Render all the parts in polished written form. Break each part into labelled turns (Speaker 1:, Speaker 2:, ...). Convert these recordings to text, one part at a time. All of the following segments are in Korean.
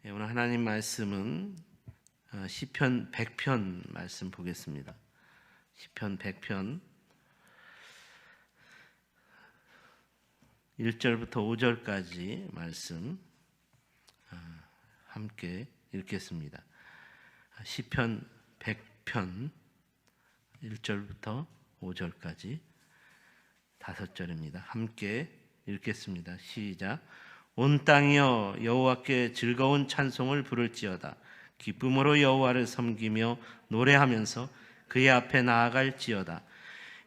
Speaker 1: 오늘 하나님 말씀은 시편 100편 말씀 보겠습니다. 시편 100편 1절부터 5절까지 말씀 함께 읽겠습니다. 시편 100편 1절부터 5절까지 5절입니다. 함께 읽겠습니다. 시작. 온 땅이여 여호와께 즐거운 찬송을 부를지어다. 기쁨으로 여호와를 섬기며 노래하면서 그의 앞에 나아갈지어다.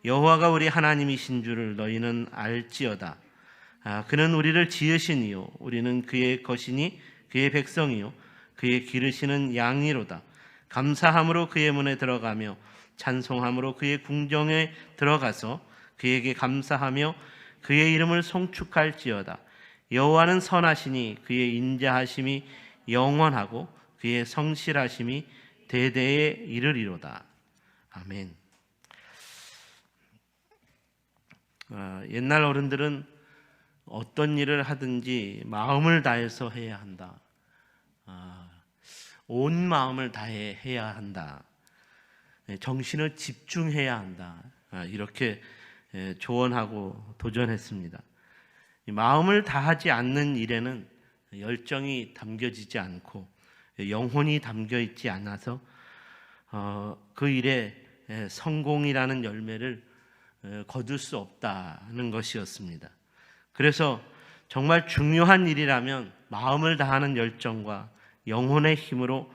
Speaker 1: 여호와가 우리 하나님이신 줄을 너희는 알지어다. 그는 우리를 지으신 이요 우리는 그의 것이니 그의 백성이요 그의 기르시는 양이로다. 감사함으로 그의 문에 들어가며 찬송함으로 그의 궁정에 들어가서 그에게 감사하며 그의 이름을 송축할지어다. 여호와는 선하시니 그의 인자하심이 영원하고 그의 성실하심이 대대에 이르리로다. 아멘. 옛날 어른들은 어떤 일을 하든지 마음을 다해서 해야 한다. 온 마음을 다해 해야 한다. 정신을 집중해야 한다. 이렇게 조언하고 도전했습니다. 마음을 다하지 않는 일에는 열정이 담겨지지 않고 영혼이 담겨 있지 않아서 그 일에 성공이라는 열매를 거둘 수 없다는 것이었습니다. 그래서 정말 중요한 일이라면 마음을 다하는 열정과 영혼의 힘으로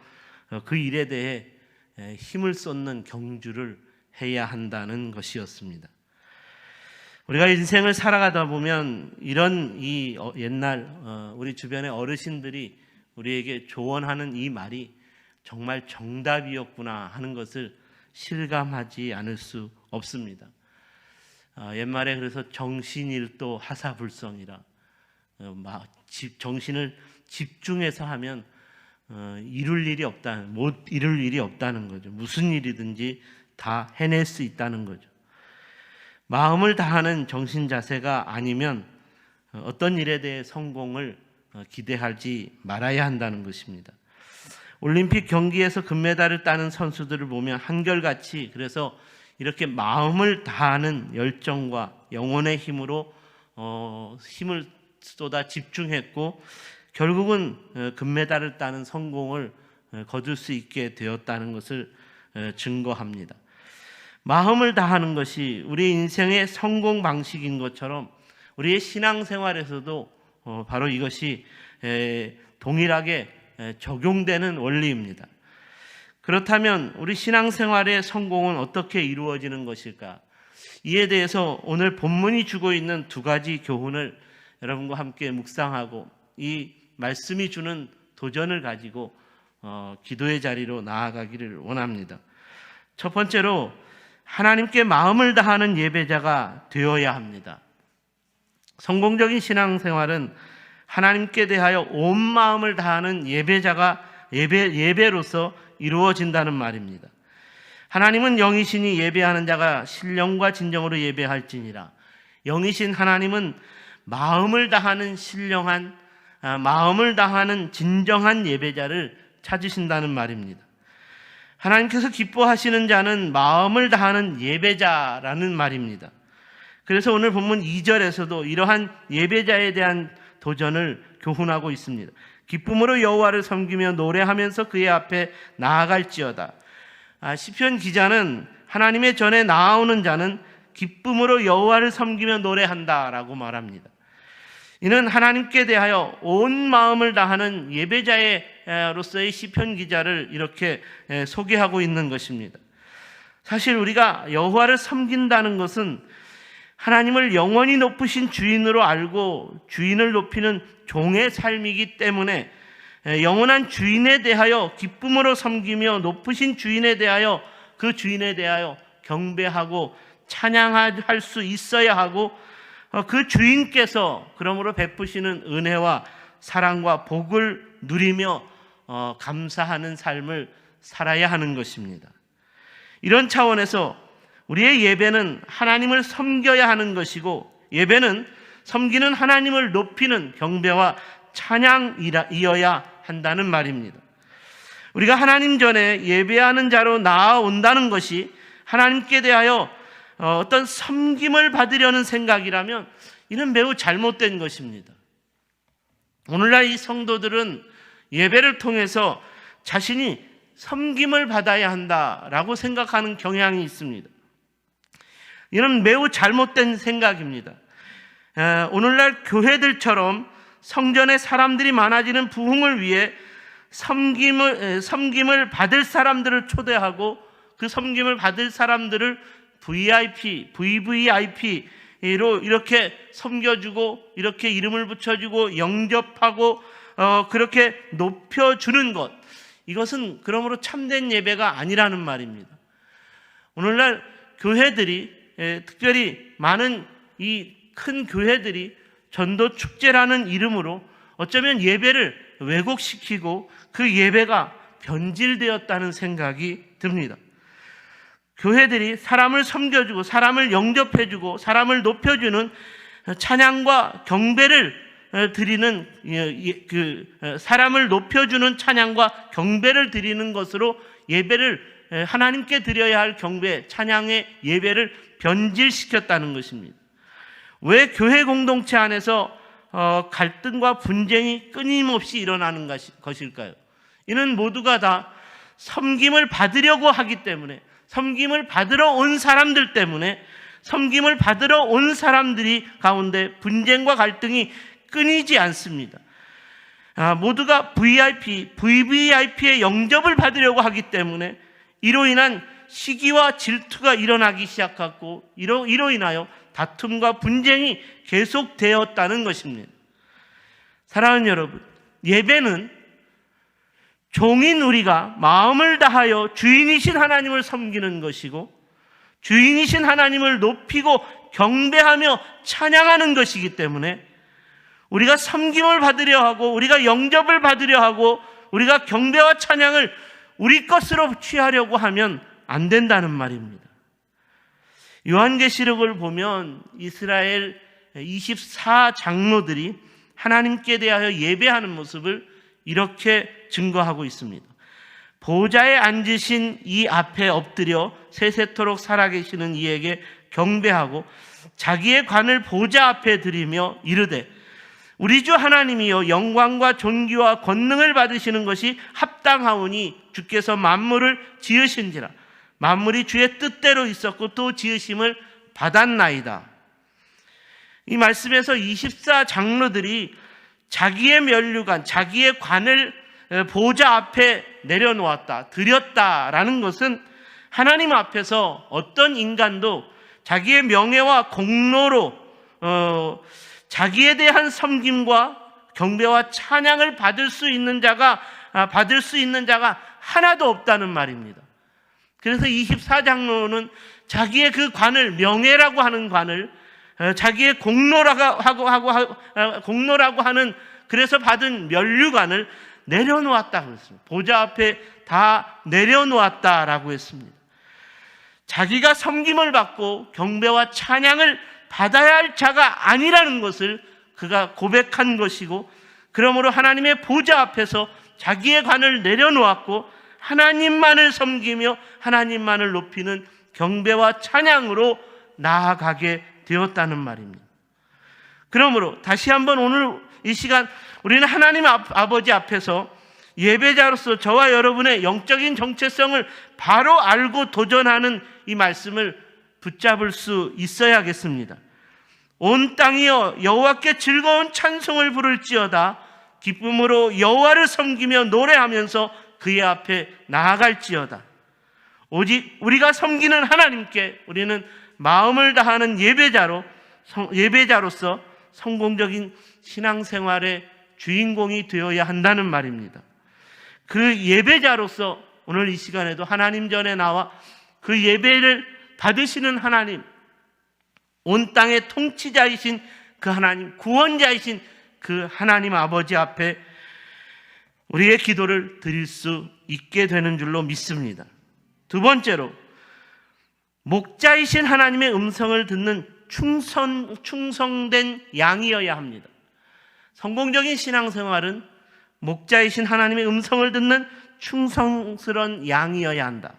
Speaker 1: 그 일에 대해 힘을 쏟는 경주를 해야 한다는 것이었습니다. 우리가 인생을 살아가다 보면 이런 옛날 우리 주변의 어르신들이 우리에게 조언하는 이 말이 정말 정답이었구나 하는 것을 실감하지 않을 수 없습니다. 옛말에 그래서 정신일도 하사불성이라 정신을 집중해서 하면 이룰 일이 없다, 못 이룰 일이 없다는 거죠. 무슨 일이든지 다 해낼 수 있다는 거죠. 마음을 다하는 정신 자세가 아니면 어떤 일에 대해 성공을 기대하지 말아야 한다는 것입니다. 올림픽 경기에서 금메달을 따는 선수들을 보면 한결같이 그래서 이렇게 마음을 다하는 열정과 영혼의 힘으로 힘을 쏟아 집중했고 결국은 금메달을 따는 성공을 거둘 수 있게 되었다는 것을 증거합니다. 마음을 다하는 것이 우리 인생의 성공 방식인 것처럼 우리의 신앙생활에서도 바로 이것이 동일하게 적용되는 원리입니다. 그렇다면 우리 신앙생활의 성공은 어떻게 이루어지는 것일까? 이에 대해서 오늘 본문이 주고 있는 두 가지 교훈을 여러분과 함께 묵상하고 이 말씀이 주는 도전을 가지고 기도의 자리로 나아가기를 원합니다. 첫 번째로 하나님께 마음을 다하는 예배자가 되어야 합니다. 성공적인 신앙생활은 하나님께 대하여 온 마음을 다하는 예배로서 이루어진다는 말입니다. 하나님은 영이시니 예배하는 자가 신령과 진정으로 예배할지니라. 영이신 하나님은 마음을 다하는 신령한 마음을 다하는 진정한 예배자를 찾으신다는 말입니다. 하나님께서 기뻐하시는 자는 마음을 다하는 예배자라는 말입니다. 그래서 오늘 본문 2절에서도 이러한 예배자에 대한 도전을 교훈하고 있습니다. 기쁨으로 여호와를 섬기며 노래하면서 그의 앞에 나아갈지어다. 시편 기자는 하나님의 전에 나아오는 자는 기쁨으로 여호와를 섬기며 노래한다라고 말합니다. 이는 하나님께 대하여 온 마음을 다하는 예배자로서의 시편 기자를 이렇게 소개하고 있는 것입니다. 사실 우리가 여호와를 섬긴다는 것은 하나님을 영원히 높으신 주인으로 알고 주인을 높이는 종의 삶이기 때문에 영원한 주인에 대하여 기쁨으로 섬기며 높으신 주인에 대하여 그 주인에 대하여 경배하고 찬양할 수 있어야 하고 그 주인께서 그러므로 베푸시는 은혜와 사랑과 복을 누리며 감사하는 삶을 살아야 하는 것입니다. 이런 차원에서 우리의 예배는 하나님을 섬겨야 하는 것이고 예배는 섬기는 하나님을 높이는 경배와 찬양이어야 한다는 말입니다. 우리가 하나님 전에 예배하는 자로 나아온다는 것이 하나님께 대하여 어떤 섬김을 받으려는 생각이라면 이는 매우 잘못된 것입니다. 오늘날 이 성도들은 예배를 통해서 자신이 섬김을 받아야 한다라고 생각하는 경향이 있습니다. 이는 매우 잘못된 생각입니다. 오늘날 교회들처럼 성전에 사람들이 많아지는 부흥을 위해 섬김을 받을 사람들을 초대하고 그 섬김을 받을 사람들을 VVIP로 이렇게 섬겨주고 이렇게 이름을 붙여주고 영접하고 그렇게 높여주는 것, 이것은 그러므로 참된 예배가 아니라는 말입니다. 오늘날 교회들이 특별히 많은 이 큰 교회들이 전도 축제라는 이름으로 어쩌면 예배를 왜곡시키고 그 예배가 변질되었다는 생각이 듭니다. 교회들이 사람을 섬겨주고 사람을 영접해주고 사람을 높여주는 찬양과 경배를 드리는 사람을 높여주는 찬양과 경배를 드리는 것으로 예배를 하나님께 드려야 할 경배, 찬양의 예배를 변질시켰다는 것입니다. 왜 교회 공동체 안에서 갈등과 분쟁이 끊임없이 일어나는 것일까요? 이는 모두가 다 섬김을 받으려고 하기 때문에, 섬김을 받으러 온 사람들 때문에, 섬김을 받으러 온 사람들이 가운데 분쟁과 갈등이 끊이지 않습니다. 모두가 VVIP의 영접을 받으려고 하기 때문에 이로 인한 시기와 질투가 일어나기 시작하고 이로 인하여 다툼과 분쟁이 계속되었다는 것입니다. 사랑하는 여러분, 예배는 종인 우리가 마음을 다하여 주인이신 하나님을 섬기는 것이고 주인이신 하나님을 높이고 경배하며 찬양하는 것이기 때문에 우리가 섬김을 받으려 하고 우리가 영접을 받으려 하고 우리가 경배와 찬양을 우리 것으로 취하려고 하면 안 된다는 말입니다. 요한계시록을 보면 이스라엘 24장로들이 하나님께 대하여 예배하는 모습을 이렇게 증거하고 있습니다. 보좌에 앉으신 이 앞에 엎드려 세세토록 살아계시는 이에게 경배하고 자기의 관을 보좌 앞에 드리며 이르되 우리 주 하나님이여 영광과 존귀와 권능을 받으시는 것이 합당하오니 주께서 만물을 지으신지라. 만물이 주의 뜻대로 있었고 또 지으심을 받았나이다. 이 말씀에서 24장로들이 자기의 면류관, 자기의 관을 보좌 앞에 내려놓았다, 드렸다라는 것은 하나님 앞에서 어떤 인간도 자기의 명예와 공로로 자기에 대한 섬김과 경배와 찬양을 받을 수 있는 자가 하나도 없다는 말입니다. 그래서 24장로는 자기의 그 관을, 명예라고 하는 관을 자기의 공로라고 하는 그래서 받은 면류관을 내려놓았다고 했습니다. 보좌 앞에 다 내려놓았다라고 했습니다. 자기가 섬김을 받고 경배와 찬양을 받아야 할 자가 아니라는 것을 그가 고백한 것이고, 그러므로 하나님의 보좌 앞에서 자기의 관을 내려놓았고 하나님만을 섬기며 하나님만을 높이는 경배와 찬양으로 나아가게 되었다는 말입니다. 그러므로 다시 한번 오늘 이 시간 우리는 하나님 아버지 앞에서 예배자로서 저와 여러분의 영적인 정체성을 바로 알고 도전하는 이 말씀을 붙잡을 수 있어야겠습니다. 온 땅이여 여호와께 즐거운 찬송을 부를지어다. 기쁨으로 여호와를 섬기며 노래하면서 그의 앞에 나아갈지어다. 오직 우리가 섬기는 하나님께 우리는 마음을 다하는 예배자로서 성공적인 신앙생활의 주인공이 되어야 한다는 말입니다. 그 예배자로서 오늘 이 시간에도 하나님 전에 나와 그 예배를 받으시는 하나님, 온 땅의 통치자이신 그 하나님, 구원자이신 그 하나님 아버지 앞에 우리의 기도를 드릴 수 있게 되는 줄로 믿습니다. 두 번째로, 목자이신 하나님의 음성을 듣는 충성된 양이어야 합니다. 성공적인 신앙생활은 목자이신 하나님의 음성을 듣는 충성스러운 양이어야 한다.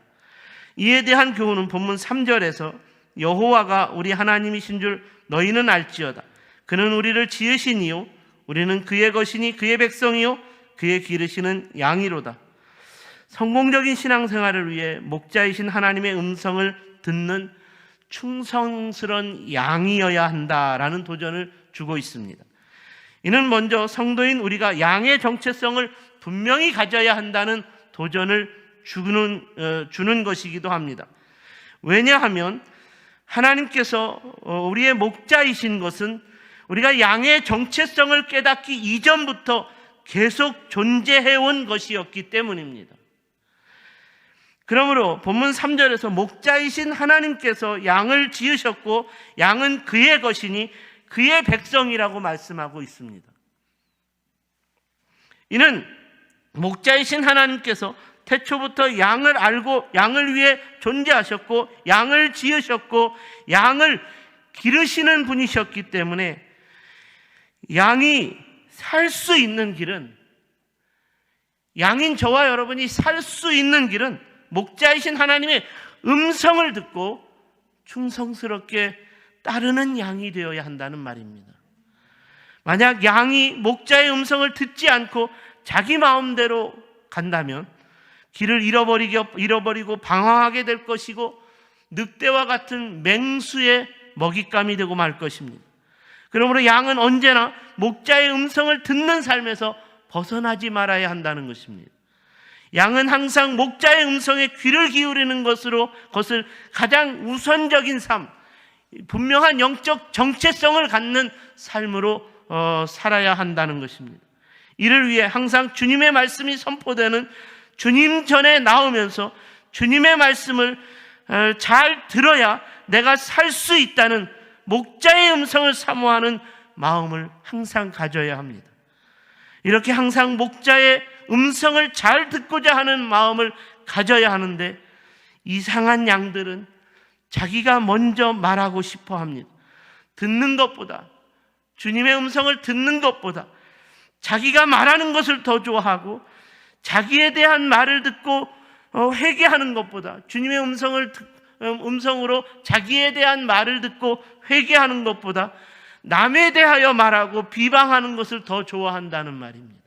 Speaker 1: 이에 대한 교훈은 본문 3절에서 여호와가 우리 하나님이신 줄 너희는 알지어다. 그는 우리를 지으신 이요 우리는 그의 것이니 그의 백성이요 그의 기르시는 양이로다. 성공적인 신앙생활을 위해 목자이신 하나님의 음성을 듣는 충성스러운 양이어야 한다라는 도전을 주고 있습니다. 이는 먼저 성도인 우리가 양의 정체성을 분명히 가져야 한다는 도전을 주는 것이기도 합니다. 왜냐하면 하나님께서 우리의 목자이신 것은 우리가 양의 정체성을 깨닫기 이전부터 계속 존재해온 것이었기 때문입니다. 그러므로 본문 3절에서 목자이신 하나님께서 양을 지으셨고 양은 그의 것이니 그의 백성이라고 말씀하고 있습니다. 이는 목자이신 하나님께서 태초부터 양을 알고 양을 위해 존재하셨고 양을 지으셨고 양을 기르시는 분이셨기 때문에 양이 살 수 있는 길은, 양인 저와 여러분이 살 수 있는 길은 목자이신 하나님의 음성을 듣고 충성스럽게 따르는 양이 되어야 한다는 말입니다. 만약 양이 목자의 음성을 듣지 않고 자기 마음대로 간다면 길을 잃어버리고 방황하게 될 것이고 늑대와 같은 맹수의 먹잇감이 되고 말 것입니다. 그러므로 양은 언제나 목자의 음성을 듣는 삶에서 벗어나지 말아야 한다는 것입니다. 양은 항상 목자의 음성에 귀를 기울이는 것을 가장 우선적인 삶, 분명한 영적 정체성을 갖는 삶으로 살아야 한다는 것입니다. 이를 위해 항상 주님의 말씀이 선포되는 주님 전에 나오면서 주님의 말씀을 잘 들어야 내가 살 수 있다는 목자의 음성을 사모하는 마음을 항상 가져야 합니다. 이렇게 항상 목자의 음성을 잘 듣고자 하는 마음을 가져야 하는데 이상한 양들은 자기가 먼저 말하고 싶어 합니다. 듣는 것보다, 주님의 음성을 듣는 것보다 자기가 말하는 것을 더 좋아하고 자기에 대한 말을 듣고 회개하는 것보다 주님의 음성으로 자기에 대한 말을 듣고 회개하는 것보다 남에 대하여 말하고 비방하는 것을 더 좋아한다는 말입니다.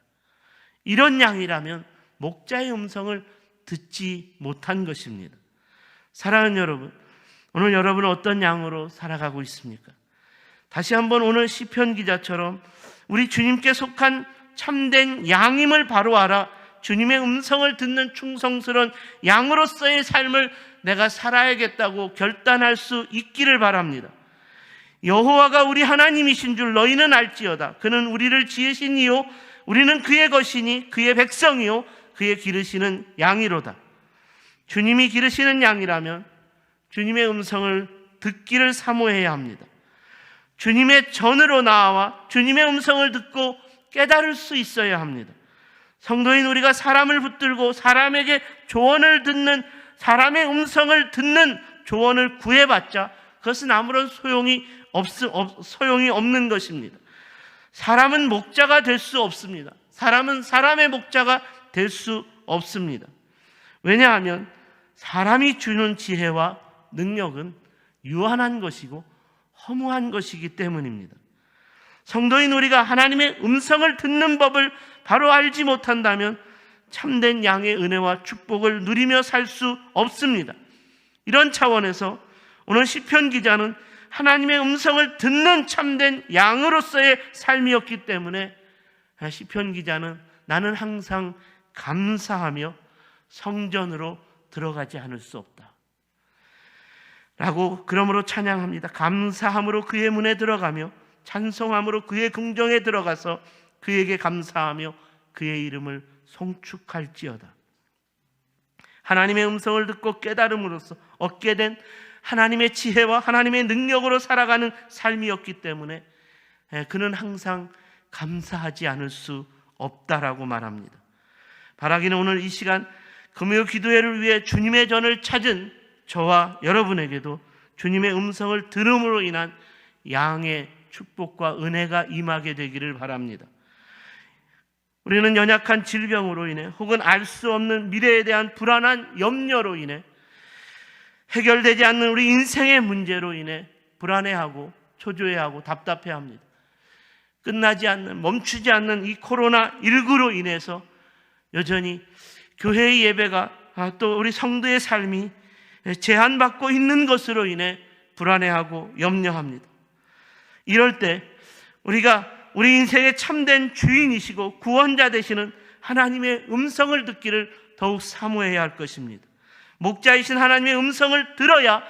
Speaker 1: 이런 양이라면 목자의 음성을 듣지 못한 것입니다. 사랑하는 여러분, 오늘 여러분은 어떤 양으로 살아가고 있습니까? 다시 한번 오늘 시편 기자처럼 우리 주님께 속한 참된 양임을 바로 알아 주님의 음성을 듣는 충성스러운 양으로서의 삶을 내가 살아야겠다고 결단할 수 있기를 바랍니다. 여호와가 우리 하나님이신 줄 너희는 알지어다. 그는 우리를 지으신 이요 우리는 그의 것이니 그의 백성이요 그의 기르시는 양이로다. 주님이 기르시는 양이라면 주님의 음성을 듣기를 사모해야 합니다. 주님의 전으로 나와 주님의 음성을 듣고 깨달을 수 있어야 합니다. 성도인 우리가 사람을 붙들고 사람에게 조언을 듣는, 사람의 음성을 듣는 조언을 구해봤자 그것은 아무런 소용이 없는 것입니다. 사람은 목자가 될 수 없습니다. 사람은 사람의 목자가 될 수 없습니다. 왜냐하면 사람이 주는 지혜와 능력은 유한한 것이고 허무한 것이기 때문입니다. 성도인 우리가 하나님의 음성을 듣는 법을 바로 알지 못한다면 참된 양의 은혜와 축복을 누리며 살 수 없습니다. 이런 차원에서 오늘 시편 기자는 하나님의 음성을 듣는 참된 양으로서의 삶이었기 때문에 시편 기자는 나는 항상 감사하며 성전으로 들어가지 않을 수 없다 라고 그러므로 찬양합니다. 감사함으로 그의 문에 들어가며 찬송함으로 그의 궁정에 들어가서 그에게 감사하며 그의 이름을 송축할지어다. 하나님의 음성을 듣고 깨달음으로써 얻게 된 하나님의 지혜와 하나님의 능력으로 살아가는 삶이었기 때문에 그는 항상 감사하지 않을 수 없다라고 말합니다. 바라기는 오늘 이 시간 금요 기도회를 위해 주님의 전을 찾은 저와 여러분에게도 주님의 음성을 들음으로 인한 양의 축복과 은혜가 임하게 되기를 바랍니다. 우리는 연약한 질병으로 인해 혹은 알 수 없는 미래에 대한 불안한 염려로 인해 해결되지 않는 우리 인생의 문제로 인해 불안해하고 초조해하고 답답해합니다. 끝나지 않는, 멈추지 않는 이 코로나19로 인해서 여전히 교회의 예배가 또 우리 성도의 삶이 제한받고 있는 것으로 인해 불안해하고 염려합니다. 이럴 때 우리가 우리 인생의 참된 주인이시고 구원자 되시는 하나님의 음성을 듣기를 더욱 사모해야 할 것입니다. 목자이신 하나님의 음성을 들어야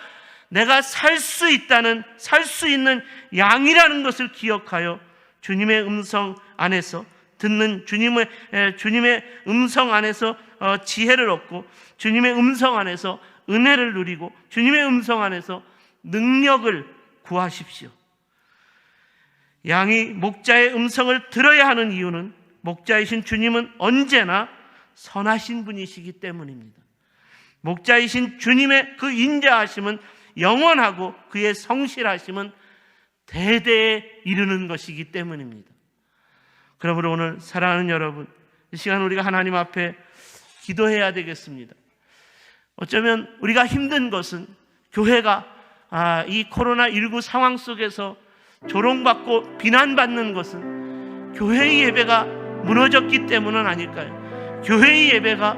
Speaker 1: 내가 살 수 있는 양이라는 것을 기억하여 주님의 음성 안에서 듣는 주님의 음성 안에서 지혜를 얻고 주님의 음성 안에서 은혜를 누리고 주님의 음성 안에서 능력을 구하십시오. 양이 목자의 음성을 들어야 하는 이유는 목자이신 주님은 언제나 선하신 분이시기 때문입니다. 목자이신 주님의 그 인자하심은 영원하고 그의 성실하심은 대대에 이르는 것이기 때문입니다. 그러므로 오늘 사랑하는 여러분, 이 시간 우리가 하나님 앞에 기도해야 되겠습니다. 어쩌면 우리가 힘든 것은 교회가 이 코로나19 상황 속에서 조롱받고 비난받는 것은 교회의 예배가 무너졌기 때문은 아닐까요? 교회의 예배가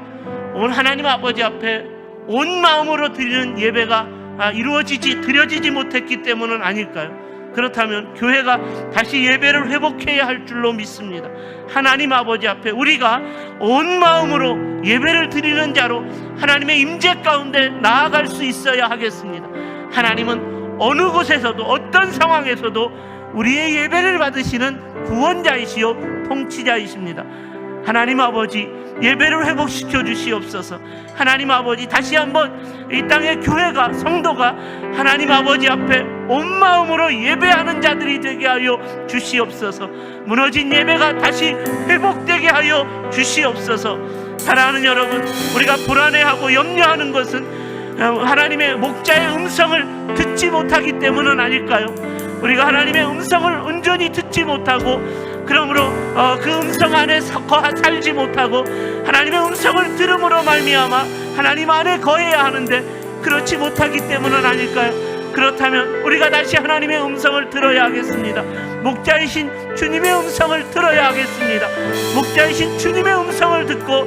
Speaker 1: 온 하나님 아버지 앞에 온 마음으로 드리는 예배가 드려지지 못했기 때문은 아닐까요? 그렇다면 교회가 다시 예배를 회복해야 할 줄로 믿습니다. 하나님 아버지 앞에 우리가 온 마음으로 예배를 드리는 자로 하나님의 임재 가운데 나아갈 수 있어야 하겠습니다. 하나님은 어느 곳에서도 어떤 상황에서도 우리의 예배를 받으시는 구원자이시요 통치자이십니다. 하나님 아버지, 예배를 회복시켜 주시옵소서. 하나님 아버지, 다시 한번 이 땅의 교회가, 성도가 하나님 아버지 앞에 온 마음으로 예배하는 자들이 되게 하여 주시옵소서. 무너진 예배가 다시 회복되게 하여 주시옵소서. 사랑하는 여러분, 우리가 불안해하고 염려하는 것은 하나님의 목자의 음성을 듣지 못하기 때문은 아닐까요? 우리가 하나님의 음성을 온전히 듣지 못하고 그러므로 그 음성 안에 살지 못하고 하나님의 음성을 들음으로 말미암아 하나님 안에 거해야 하는데 그렇지 못하기 때문은 아닐까요? 그렇다면 우리가 다시 하나님의 음성을 들어야 하겠습니다. 목자이신 주님의 음성을 들어야 하겠습니다. 목자이신 주님의 음성을 듣고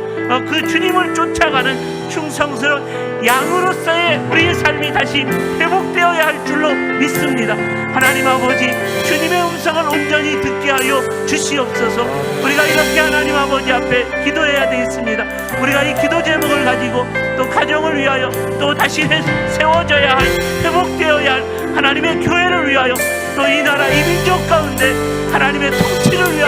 Speaker 1: 그 주님을 쫓아가는 충성스러운 양으로서의 우리의 삶이 다시 회복되어야 할 줄로 믿습니다. 하나님 아버지, 주님의 음성을 온전히 듣게 하여 주시옵소서. 우리가 이렇게 하나님 아버지 앞에 기도해야 되겠습니다. 우리가 이 기도 제목을 가지고 또 가정을 위하여 또 다시 세워져야 할, 회복되어야 할 하나님의 교회를 위하여 또 이 나라 이 민족 가운데 하나님의 통치를 위하여